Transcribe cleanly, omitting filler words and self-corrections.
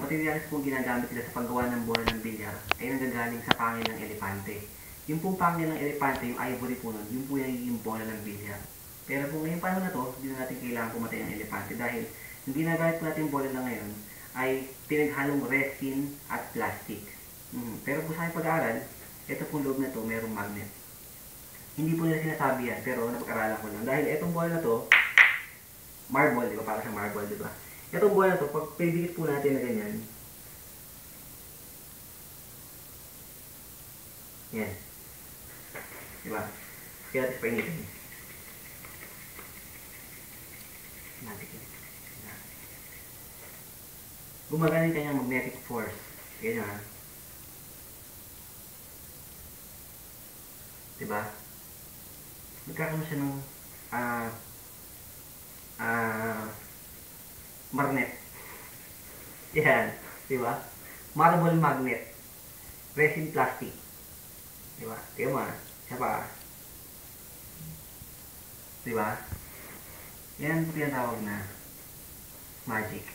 materials pong ginagamit nila sa paggawa ng bola ng bilyar ay nanggagaling sa pangil ng elepante. Yung pong pangil ng elepante, yung ivory po nun, yung po yung nagiging bola ng bilyar. Pero kung ngayong panahon na to, hindi na natin kailangan pumatay ng elepante dahil yung ginagamit po natin bola na ngayon ay pinaghalong resin at plastic. Pero kung sa aking pag-aaral, ito pong loob na to, mayroong magnet. Hindi po nila sinasabi yan, pero napag-aralan ko lang. Dahil itong bola na to, marble, di ba? Para sa marble, di ba? Itong bola na to, pag pidikit po natin na ganyan, yan. Di ba? Kaya natin painitin. Gumagana yung kanyang magnetic force. Ganyan. Diba? Magkakaroon siya ng magnet. Yan. Diba? Marble magnet. Resin plastic. Diba? Tingnan mo. Siya pa. Diba? Yan po yung tawag na magic.